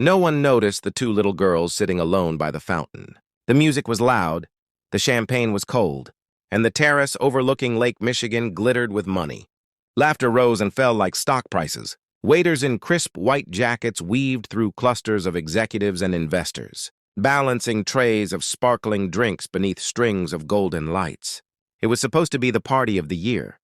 No one noticed the two little girls sitting alone by the fountain. The music was loud, the champagne was cold, and the terrace overlooking Lake Michigan glittered with money. Laughter rose and fell like stock prices. Waiters in crisp white jackets weaved through clusters of executives and investors, balancing trays of sparkling drinks beneath strings of golden lights. It was supposed to be the party of the year.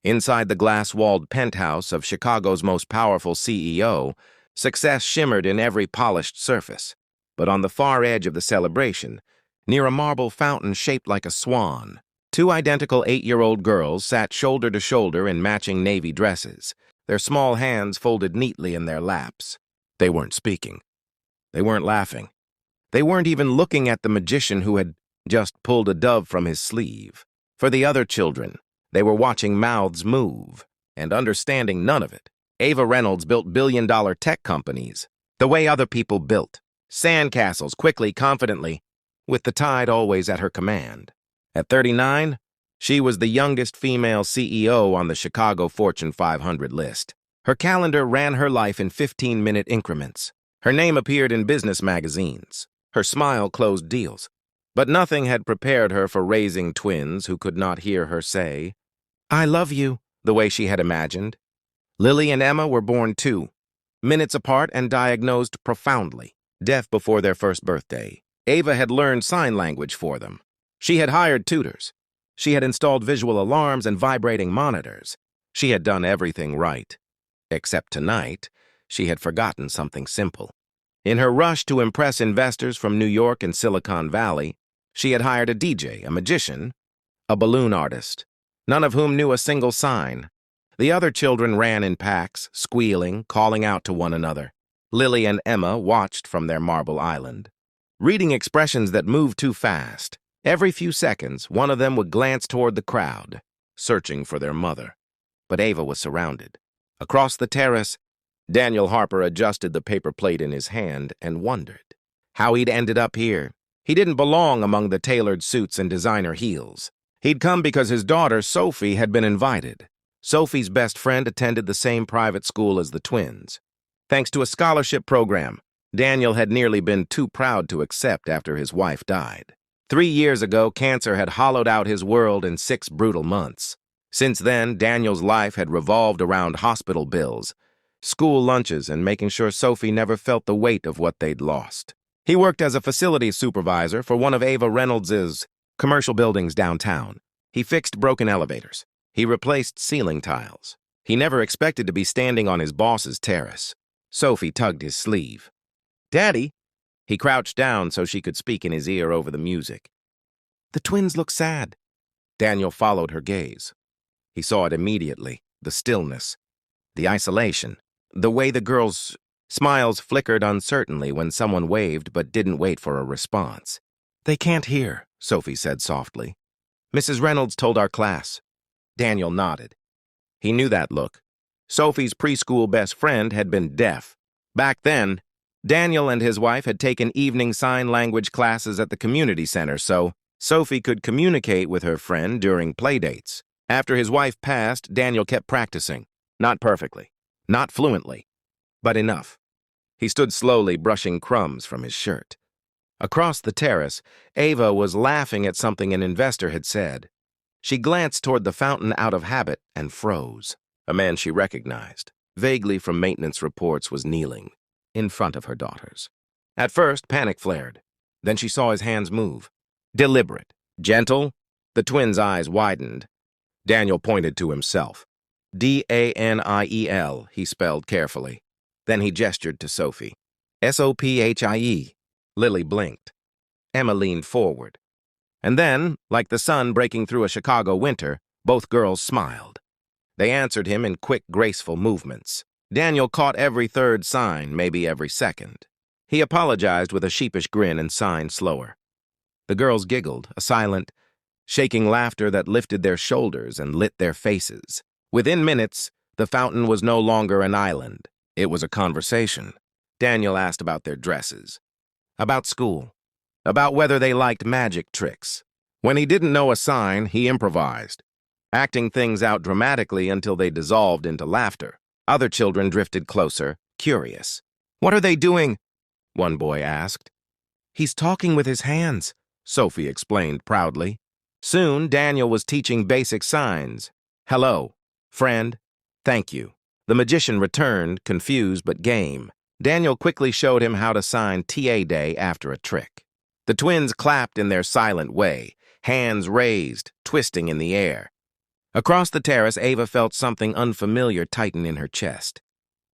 Inside the glass-walled penthouse of Chicago's most powerful CEO, success shimmered in every polished surface. But on the far edge of the celebration, near a marble fountain shaped like a swan, two identical 8-year-old girls sat shoulder to shoulder in matching navy dresses, their small hands folded neatly in their laps. They weren't speaking. They weren't laughing. They weren't even looking at the magician who had just pulled a dove from his sleeve. For the other children, they were watching mouths move and understanding none of it. Ava Reynolds built billion-dollar tech companies the way other people built. Sandcastles, quickly, confidently, with the tide always at her command. At 39, she was the youngest female CEO on the Chicago Fortune 500 list. Her calendar ran her life in 15-minute increments. Her name appeared in business magazines. Her smile closed deals. But nothing had prepared her for raising twins who could not hear her say, "I love you," the way she had imagined. Lily and Emma were born too, minutes apart and diagnosed profoundly, deaf before their first birthday. Ava had learned sign language for them. She had hired tutors. She had installed visual alarms and vibrating monitors. She had done everything right. Except tonight, she had forgotten something simple. In her rush to impress investors from New York and Silicon Valley, she had hired a DJ, a magician, a balloon artist, none of whom knew a single sign. The other children ran in packs, squealing, calling out to one another. Lily and Emma watched from their marble island, reading expressions that moved too fast. Every few seconds, one of them would glance toward the crowd, searching for their mother. But Ava was surrounded. Across the terrace, Daniel Harper adjusted the paper plate in his hand and wondered how he'd ended up here. He didn't belong among the tailored suits and designer heels. He'd come because his daughter, Sophie, had been invited. Sophie's best friend attended the same private school as the twins. Thanks to a scholarship program Daniel had nearly been too proud to accept after his wife died. 3 years ago, cancer had hollowed out his world in 6 brutal months. Since then, Daniel's life had revolved around hospital bills, school lunches, and making sure Sophie never felt the weight of what they'd lost. He worked as a facilities supervisor for one of Ava Reynolds' commercial buildings downtown. He fixed broken elevators. He replaced ceiling tiles. He never expected to be standing on his boss's terrace. Sophie tugged his sleeve. "Daddy!" He crouched down so she could speak in his ear over the music. "The twins look sad." Daniel followed her gaze. He saw it immediately, the stillness, the isolation, the way the girls' smiles flickered uncertainly when someone waved but didn't wait for a response. "They can't hear," Sophie said softly. "Mrs. Reynolds told our class." Daniel nodded. He knew that look. Sophie's preschool best friend had been deaf. Back then, Daniel and his wife had taken evening sign language classes at the community center so Sophie could communicate with her friend during playdates. After his wife passed, Daniel kept practicing. Not perfectly, not fluently, but enough. He stood slowly, brushing crumbs from his shirt. Across the terrace, Ava was laughing at something an investor had said. She glanced toward the fountain out of habit and froze. A man she recognized, vaguely from maintenance reports, was kneeling in front of her daughters. At first, panic flared. Then she saw his hands move. Deliberate, gentle. The twins' eyes widened. Daniel pointed to himself. "Daniel," he spelled carefully. Then he gestured to Sophie. "Sophie." Lily blinked. Emma leaned forward. And then, like the sun breaking through a Chicago winter, both girls smiled. They answered him in quick, graceful movements. Daniel caught every third sign, maybe every second. He apologized with a sheepish grin and signed slower. The girls giggled, a silent, shaking laughter that lifted their shoulders and lit their faces. Within minutes, the fountain was no longer an island. It was a conversation. Daniel asked about their dresses, about school, about whether they liked magic tricks. When he didn't know a sign, he improvised, acting things out dramatically until they dissolved into laughter. Other children drifted closer, curious. "What are they doing?" one boy asked. He's talking with his hands, Sophie explained proudly. Soon, Daniel was teaching basic signs. Hello, friend, thank you. The magician returned, confused but game. Daniel quickly showed him how to sign TA Day after a trick. The twins clapped in their silent way, hands raised, twisting in the air. Across the terrace, Ava felt something unfamiliar tighten in her chest.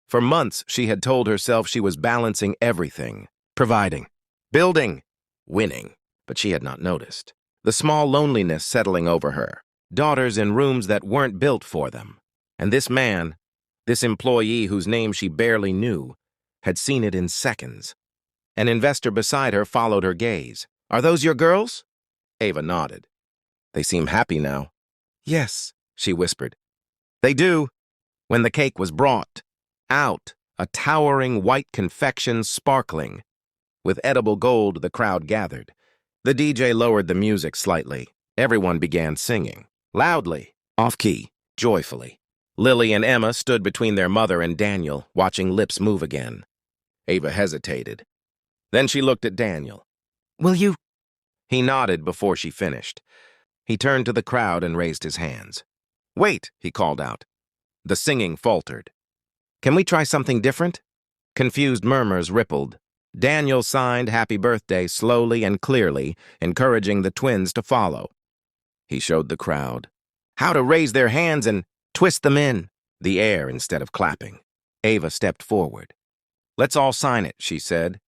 For months, she had told herself she was balancing everything, providing, building, winning, but she had not noticed. The small loneliness settling over her, daughters in rooms that weren't built for them. And this man, this employee whose name she barely knew, had seen it in seconds. An investor beside her followed her gaze. Are those your girls? Ava nodded. They seem happy now. Yes, she whispered. They do. When the cake was brought out, a towering white confection sparkling. With edible gold, the crowd gathered. The DJ lowered the music slightly. Everyone began singing, loudly, off-key, joyfully. Lily and Emma stood between their mother and Daniel, watching lips move again. Ava hesitated. Then she looked at Daniel. Will you? He nodded before she finished. He turned to the crowd and raised his hands. Wait, he called out. The singing faltered. Can we try something different? Confused murmurs rippled. Daniel signed Happy Birthday slowly and clearly, encouraging the twins to follow. He showed the crowd how to raise their hands and twist them in the air instead of clapping. Ava stepped forward. Let's all sign it, she said,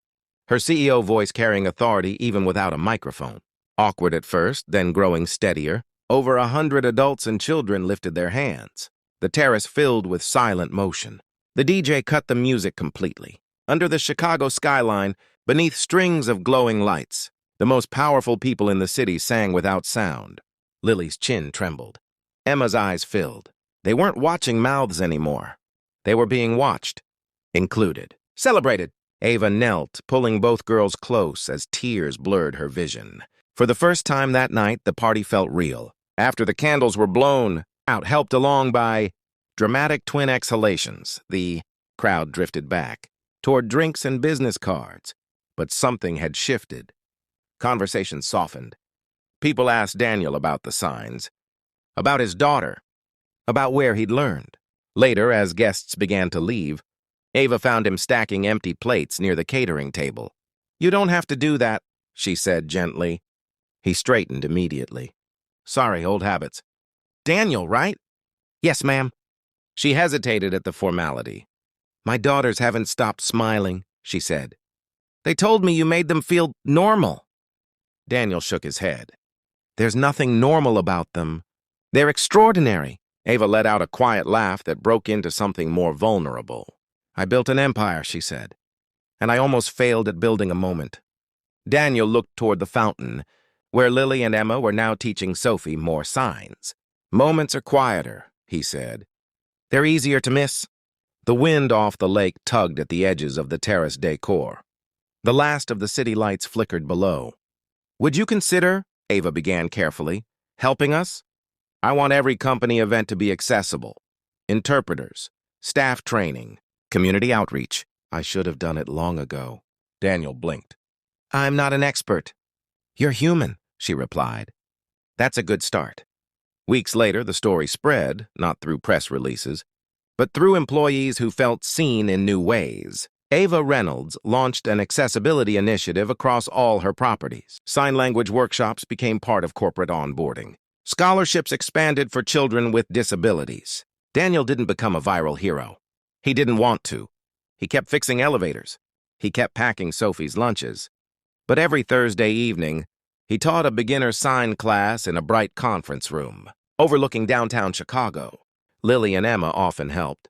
her CEO voice carrying authority even without a microphone. Awkward at first, then growing steadier, over 100 adults and children lifted their hands. The terrace filled with silent motion. The DJ cut the music completely. Under the Chicago skyline, beneath strings of glowing lights, the most powerful people in the city sang without sound. Lily's chin trembled. Emma's eyes filled. They weren't watching mouths anymore. They were being watched, included. Celebrated. Ava knelt, pulling both girls close as tears blurred her vision. For the first time that night, the party felt real. After the candles were blown out, helped along by dramatic twin exhalations, the crowd drifted back toward drinks and business cards. But something had shifted. Conversation softened. People asked Daniel about the signs, about his daughter, about where he'd learned. Later, as guests began to leave, Ava found him stacking empty plates near the catering table. You don't have to do that, she said gently. He straightened immediately. Sorry, old habits. Daniel, right? Yes, ma'am. She hesitated at the formality. My daughters haven't stopped smiling, she said. They told me you made them feel normal. Daniel shook his head. There's nothing normal about them. They're extraordinary. Ava let out a quiet laugh that broke into something more vulnerable. I built an empire, she said, and I almost failed at building a moment. Daniel looked toward the fountain, where Lily and Emma were now teaching Sophie more signs. Moments are quieter, he said. They're easier to miss. The wind off the lake tugged at the edges of the terrace decor. The last of the city lights flickered below. Would you consider, Ava began carefully, helping us? I want every company event to be accessible. Interpreters, staff training, community outreach. I should have done it long ago. Daniel blinked. I'm not an expert. You're human, she replied. That's a good start. Weeks later, the story spread, not through press releases, but through employees who felt seen in new ways. Ava Reynolds launched an accessibility initiative across all her properties. Sign language workshops became part of corporate onboarding. Scholarships expanded for children with disabilities. Daniel didn't become a viral hero. He didn't want to. He kept fixing elevators. He kept packing Sophie's lunches. But every Thursday evening, he taught a beginner sign class in a bright conference room, overlooking downtown Chicago. Lily and Emma often helped.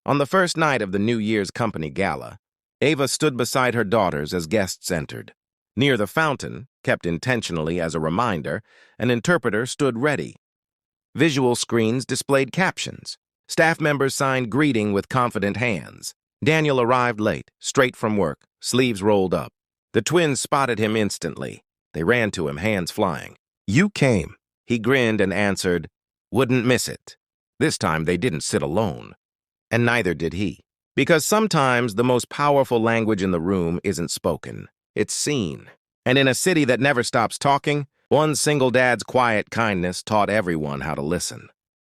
On the first night of the New Year's company gala, Ava stood beside her daughters as guests entered. Near the fountain, kept intentionally as a reminder, an interpreter stood ready. Visual screens displayed captions. Staff members signed greeting with confident hands. Daniel arrived late, straight from work, sleeves rolled up. The twins spotted him instantly. They ran to him, hands flying. You came. He grinned and answered, wouldn't miss it. This time they didn't sit alone. And neither did he. Because sometimes the most powerful language in the room isn't spoken, it's seen. And in a city that never stops talking, one single dad's quiet kindness taught everyone how to listen.